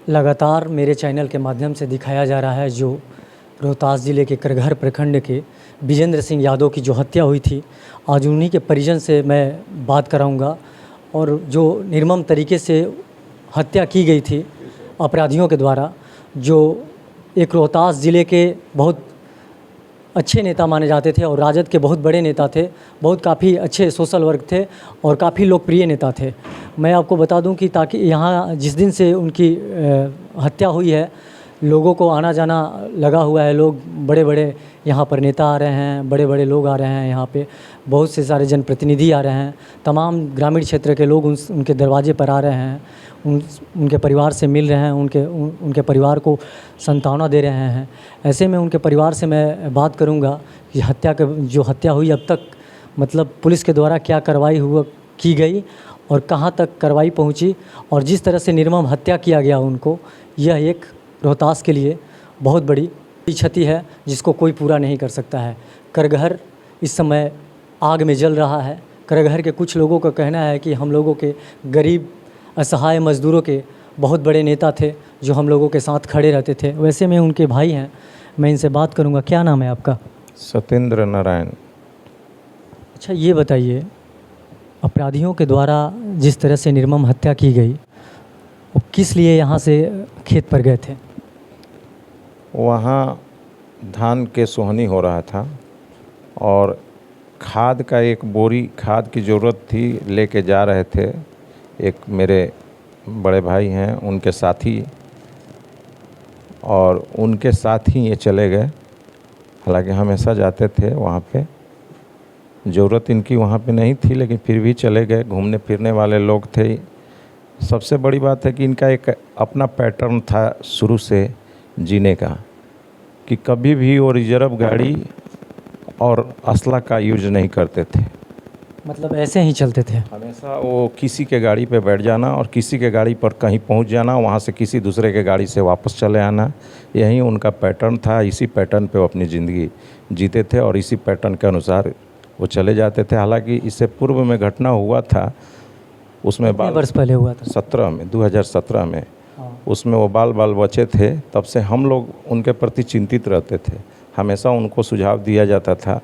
लगातार मेरे चैनल के माध्यम से दिखाया जा रहा है जो रोहतास ज़िले के करगहर प्रखंड के विजेंद्र सिंह यादव की जो हत्या हुई थी, आज उन्हीं के परिजन से मैं बात कराऊंगा। और जो निर्मम तरीके से हत्या की गई थी अपराधियों के द्वारा, जो एक रोहतास ज़िले के बहुत अच्छे नेता माने जाते थे और राजद के बहुत बड़े नेता थे, बहुत काफ़ी अच्छे सोशल वर्क थे और काफ़ी लोकप्रिय नेता थे। मैं आपको बता दूं कि ताकि यहाँ जिस दिन से उनकी हत्या हुई है, लोगों को आना जाना लगा हुआ है। लोग बड़े बड़े यहाँ पर नेता आ रहे हैं, बड़े बड़े लोग आ रहे हैं, यहाँ पे बहुत से सारे जनप्रतिनिधि आ रहे हैं, तमाम ग्रामीण क्षेत्र के लोग उनके दरवाजे पर आ रहे हैं, उनके परिवार से मिल रहे हैं, उनके परिवार को सांत्वना दे रहे हैं। ऐसे में उनके परिवार से मैं बात करूँगा कि जो हत्या हुई अब तक मतलब पुलिस के द्वारा क्या कार्रवाई की गई और कहाँ तक कार्रवाई पहुँची, और जिस तरह से निर्मम हत्या किया गया उनको, यह एक रोहतास के लिए बहुत बड़ी क्षति है जिसको कोई पूरा नहीं कर सकता है। करगहर इस समय आग में जल रहा है। करगहर के कुछ लोगों का कहना है कि हम लोगों के गरीब असहाय मज़दूरों के बहुत बड़े नेता थे जो हम लोगों के साथ खड़े रहते थे। वैसे में उनके भाई हैं, मैं इनसे बात करूंगा। क्या नाम है आपका? सत्येंद्र नारायण। अच्छा, ये बताइए, अपराधियों के द्वारा जिस तरह से निर्मम हत्या की गई, वो किस लिए यहाँ से खेत पर गए थे? वहाँ धान के सोहनी हो रहा था और खाद का एक बोरी खाद की ज़रूरत थी, लेके जा रहे थे। एक मेरे बड़े भाई हैं, उनके साथी, और उनके साथ ही ये चले गए। हालांकि हमेशा जाते थे वहाँ पे, ज़रूरत इनकी वहाँ पे नहीं थी, लेकिन फिर भी चले गए। घूमने फिरने वाले लोग थे। सबसे बड़ी बात है कि इनका एक अपना पैटर्न था शुरू से जीने का, कि कभी भी वो रिजर्व गाड़ी और असला का यूज नहीं करते थे। मतलब ऐसे ही चलते थे हमेशा वो किसी के गाड़ी पे बैठ जाना और किसी के गाड़ी पर कहीं पहुंच जाना, वहाँ से किसी दूसरे के गाड़ी से वापस चले आना, यही उनका पैटर्न था। इसी पैटर्न पे वो अपनी ज़िंदगी जीते थे और इसी पैटर्न के अनुसार वो चले जाते थे। हालांकि इससे पूर्व में घटना हुआ था, उसमें वर्ष पहले हुआ था, 2017 में। उसमें वो बाल बचे थे। तब से हम लोग उनके प्रति चिंतित रहते थे। हमेशा उनको सुझाव दिया जाता था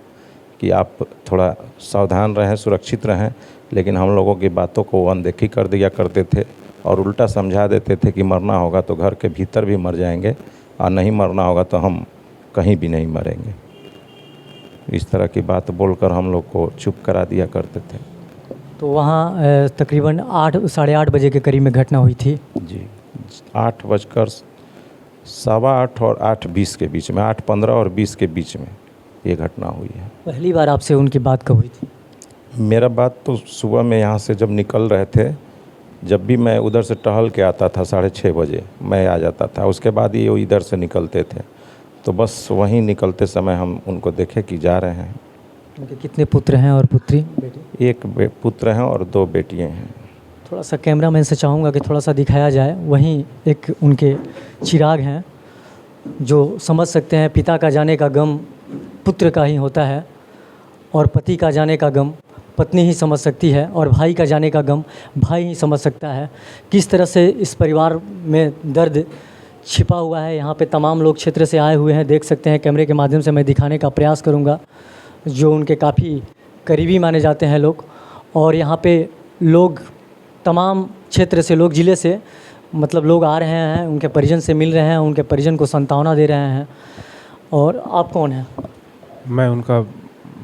कि आप थोड़ा सावधान रहें, सुरक्षित रहें, लेकिन हम लोगों की बातों को अनदेखी कर दिया करते थे और उल्टा समझा देते थे कि मरना होगा तो घर के भीतर भी मर जाएंगे और नहीं मरना होगा तो हम कहीं भी नहीं मरेंगे। इस तरह की बात बोलकर हम लोग को चुप करा दिया करते थे। तो वहाँ तकरीबन 8-8:30 बजे के करीब में घटना हुई थी जी। 8:15 और 8:20 के बीच में, 8:15 और 20 के बीच में ये घटना हुई है। पहली बार आपसे उनकी बात कब हुई थी? मेरा बात तो सुबह में यहाँ से जब निकल रहे थे, जब भी मैं उधर से टहल के आता था 6:30 बजे मैं आ जाता था। उसके बाद ये इधर से निकलते थे, तो बस वहीं निकलते समय हम उनको देखे कि जा रहे हैं। उनके कितने पुत्र हैं और पुत्री? एक पुत्र हैं और 2 बेटियाँ हैं। थोड़ा सा कैमरामैन से चाहूँगा कि थोड़ा सा दिखाया जाए। वहीं एक उनके चिराग हैं, जो समझ सकते हैं पिता का जाने का गम पुत्र का ही होता है और पति का जाने का गम पत्नी ही समझ सकती है और भाई का जाने का गम भाई ही समझ सकता है। किस तरह से इस परिवार में दर्द छिपा हुआ है। यहाँ पे तमाम लोग क्षेत्र से आए हुए हैं, देख सकते हैं। कैमरे के माध्यम से मैं दिखाने का प्रयास करूँगा। जो उनके काफ़ी करीबी माने जाते हैं लोग, और यहाँ पे लोग तमाम क्षेत्र से, लोग ज़िले से मतलब लोग आ रहे हैं, उनके परिजन से मिल रहे हैं, उनके परिजन को सांत्वना दे रहे हैं। और आप कौन हैं? मैं उनका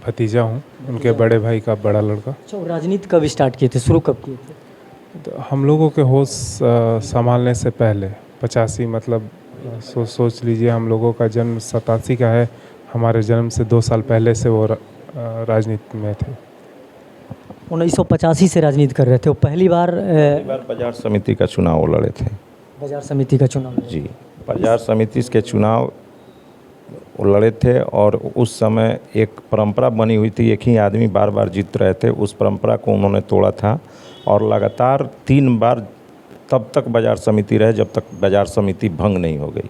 भतीजा हूँ, उनके बड़े भाई का बड़ा लड़का। अच्छा, राजनीति कब स्टार्ट किए थे, शुरू कब किए थे? तो हम लोगों के होश संभालने से पहले 85 मतलब सोच लीजिए, हम लोगों का जन्म 87 का है। हमारे जन्म से 2 साल पहले से वो राजनीति में थे। 1985 से राजनीति कर रहे थे। वो पहली बार बाजार समिति का चुनाव लड़े थे। बाजार समिति का चुनाव? जी, बाजार समिति के चुनाव लड़े थे और उस समय एक परंपरा बनी हुई थी, एक ही आदमी बार बार जीत रहे थे। उस परंपरा को उन्होंने तोड़ा था और लगातार 3 बार तब तक बाजार समिति रहे जब तक बाजार समिति भंग नहीं हो गई।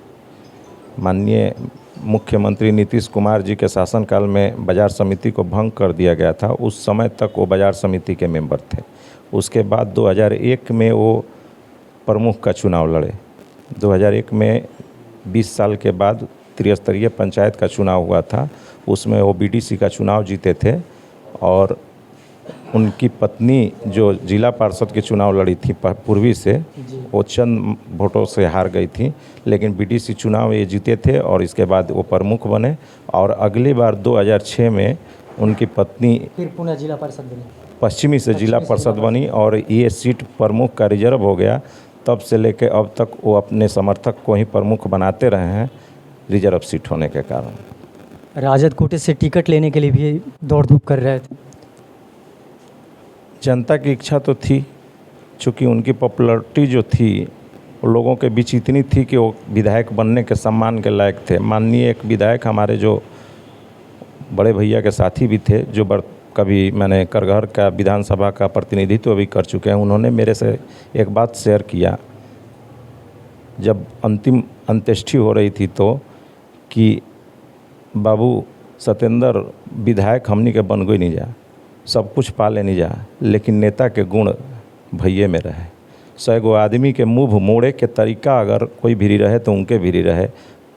माननीय मुख्यमंत्री नीतीश कुमार जी के शासनकाल में बाजार समिति को भंग कर दिया गया था। उस समय तक वो बाजार समिति के मेंबर थे। उसके बाद 2001 में वो प्रमुख का चुनाव लड़े 2001 में 20 साल के बाद त्रिस्तरीय पंचायत का चुनाव हुआ था, उसमें वो बीडीसी का चुनाव जीते थे और उनकी पत्नी जो जिला पार्षद के चुनाव लड़ी थी पूर्वी से, वो चंद वोटों से हार गई थी, लेकिन बीडीसी चुनाव ये जीते थे और इसके बाद वो प्रमुख बने और अगली बार 2006 में उनकी पत्नी फिर पुनः जिला परिषद बनी, पश्चिमी से जिला परिषद बनी और ये सीट प्रमुख का रिजर्व हो गया। तब से लेकर अब तक वो अपने समर्थक को ही प्रमुख बनाते रहे हैं, रिजर्व सीट होने के कारण। राजद कोटे से टिकट लेने के लिए भी दौड़ धूप कर रहे थे। जनता की इच्छा तो थी, चूँकि उनकी पॉपुलैरिटी जो थी वो लोगों के बीच इतनी थी कि वो विधायक बनने के सम्मान के लायक थे। माननीय एक विधायक हमारे जो बड़े भैया के साथी भी थे, जो कभी मैंने करगहर का विधानसभा का प्रतिनिधित्व भी कर चुके हैं, उन्होंने मेरे से एक बात शेयर किया जब अंतिम अंत्येष्टि हो रही थी तो, कि बाबू सत्येंद्र विधायक हमनी के बन गई नहीं जा, सब कुछ पा लेनी जा, लेकिन नेता के गुण भैये में रहे। 100 गो आदमी के मुँह मोड़े के तरीका अगर कोई भी रहे तो उनके भी रहे।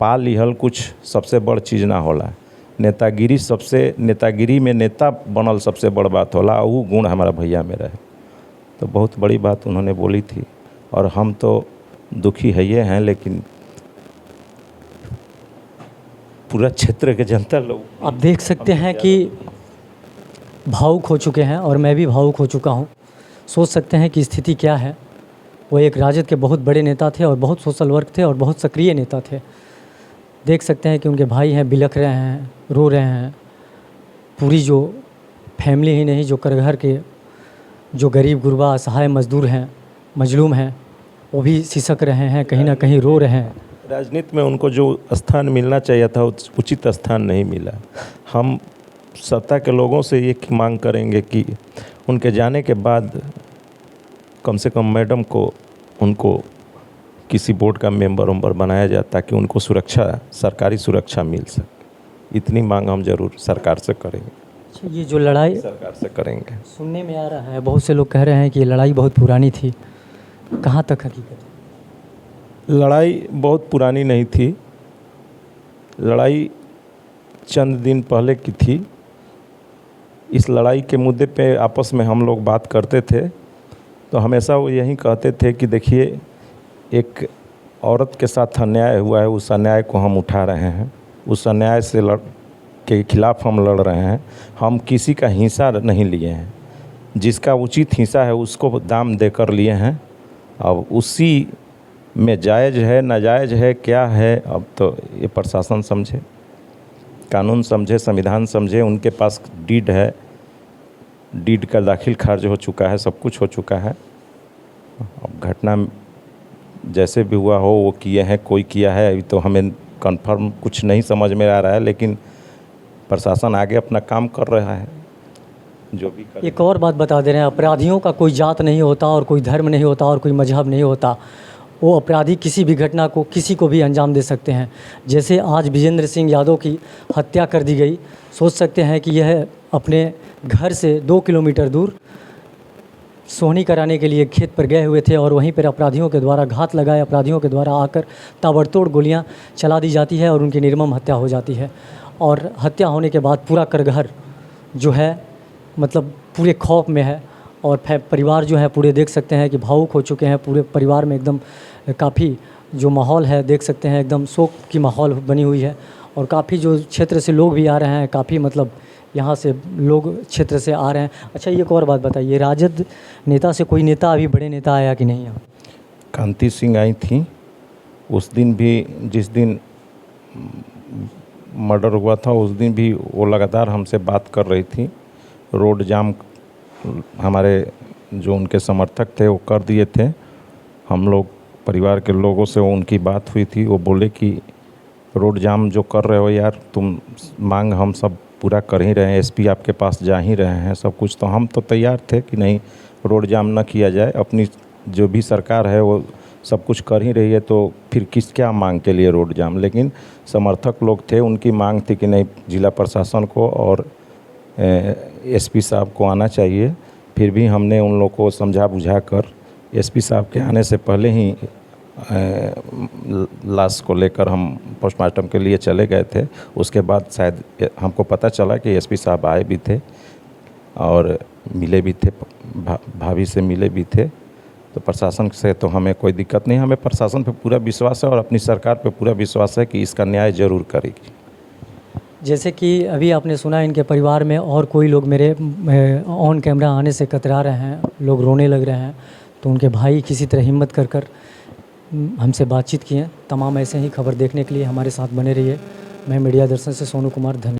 पा लिहल कुछ सबसे बड़ चीज़ ना होला, नेतागिरी में नेता बनल सबसे बड़ बात होला, वो गुण हमारा भैया में रहे। तो बहुत बड़ी बात उन्होंने बोली थी और हम तो दुखी है ये हैं, लेकिन पूरा क्षेत्र के जनता लोग आप देख सकते हैं कि भावुक हो चुके हैं और मैं भी भावुक हो चुका हूं। सोच सकते हैं कि स्थिति क्या है। वो एक राजद के बहुत बड़े नेता थे और बहुत सोशल वर्क थे और बहुत सक्रिय नेता थे। देख सकते हैं कि उनके भाई हैं, बिलख रहे हैं, रो रहे हैं। पूरी जो फैमिली ही नहीं, जो करघर के जो गरीब गुरबा असहाय मजदूर हैं, मजलूम हैं, वो भी सिसक रहे हैं, कहीं ना कहीं रो रहे हैं। राजनीति में उनको जो स्थान मिलना चाहिए था उचित स्थान नहीं मिला। हम सत्ता के लोगों से ये मांग करेंगे कि उनके जाने के बाद कम से कम मैडम को उनको किसी बोर्ड का मेंबर बनाया जाए ताकि उनको सुरक्षा, सरकारी सुरक्षा मिल सके। इतनी मांग हम जरूर सरकार से करेंगे। अच्छा, ये जो लड़ाई सरकार से करेंगे। सुनने में आ रहा है, बहुत से लोग कह रहे हैं कि ये लड़ाई बहुत पुरानी थी, कहाँ तक हकीकत है? लड़ाई बहुत पुरानी नहीं थी, लड़ाई चंद दिन पहले की थी। इस लड़ाई के मुद्दे पे आपस में हम लोग बात करते थे तो हमेशा वो यही कहते थे कि देखिए, एक औरत के साथ अन्याय हुआ है, उस अन्याय को हम उठा रहे हैं, उस अन्याय से के खिलाफ़ हम लड़ रहे हैं। हम किसी का हिस्सा नहीं लिए हैं, जिसका उचित हिस्सा है उसको दाम देकर लिए हैं। अब उसी में जायज़ है नाजायज़ है क्या है, अब तो ये प्रशासन समझे, कानून समझे, संविधान समझे। उनके पास डीड है, डीड का दाखिल खारिज हो चुका है, सब कुछ हो चुका है। अब घटना जैसे भी हुआ हो वो किए हैं, कोई किया है अभी तो हमें कंफर्म कुछ नहीं समझ में आ रहा है, लेकिन प्रशासन आगे अपना काम कर रहा है, जो भी कर। एक और बात बता दे रहे हैं, अपराधियों का कोई जात नहीं होता और कोई धर्म नहीं होता और कोई मजहब नहीं होता। वो अपराधी किसी भी घटना को, किसी को भी अंजाम दे सकते हैं। जैसे आज विजेंद्र सिंह यादव की हत्या कर दी गई, सोच सकते हैं कि यह अपने घर से 2 किलोमीटर दूर सोहनी कराने के लिए खेत पर गए हुए थे और वहीं पर अपराधियों के द्वारा घात लगाए, अपराधियों के द्वारा आकर ताबड़तोड़ गोलियां चला दी जाती है और उनकी निर्मम हत्या हो जाती है। और हत्या होने के बाद पूरा करघर जो है मतलब पूरे खौफ में है और परिवार जो है पूरे देख सकते हैं कि भावुक हो चुके हैं। पूरे परिवार में एकदम काफ़ी जो माहौल है देख सकते हैं, एकदम शोक की माहौल बनी हुई है। और काफ़ी जो क्षेत्र से लोग भी आ रहे हैं, काफ़ी मतलब यहाँ से लोग क्षेत्र से आ रहे हैं। अच्छा, ये एक और बात बताइए, राजद नेता से कोई नेता अभी बड़े नेता आया कि नहीं यहाँ? कांति सिंह आई थी उस दिन भी, जिस दिन मर्डर हुआ था उस दिन भी वो लगातार हमसे बात कर रही थी। रोड जाम हमारे जो उनके समर्थक थे वो कर दिए थे। हम लोग परिवार के लोगों से उनकी बात हुई थी, वो बोले कि रोड जाम जो कर रहे हो यार, तुम मांग हम सब पूरा कर ही रहे हैं, एसपी आपके पास जा ही रहे हैं सब कुछ। तो हम तो तैयार थे कि नहीं, रोड जाम ना किया जाए, अपनी जो भी सरकार है वो सब कुछ कर ही रही है, तो फिर क्या मांग के लिए रोड जाम। लेकिन समर्थक लोग थे, उनकी मांग थी कि नहीं, जिला प्रशासन को और एसपी साहब को आना चाहिए। फिर भी हमने उन लोग को समझा बुझा कर एसपी साहब के आने से पहले ही लाश को लेकर हम पोस्टमार्टम के लिए चले गए थे। उसके बाद शायद हमको पता चला कि एसपी साहब आए भी थे और मिले भी थे, भाभी से मिले भी थे। तो प्रशासन से तो हमें कोई दिक्कत नहीं, हमें प्रशासन पे पूरा विश्वास है और अपनी सरकार पे पूरा विश्वास है कि इसका न्याय ज़रूर करेगी। जैसे कि अभी आपने सुना इनके परिवार में और कोई लोग मेरे ऑन कैमरा आने से कतरा रहे हैं, लोग रोने लग रहे हैं, तो उनके भाई किसी तरह हिम्मत कर हमसे बातचीत किए। तमाम ऐसे ही खबर देखने के लिए हमारे साथ बने रहिए। मैं मीडिया दर्शन से सोनू कुमार, धन्यवाद।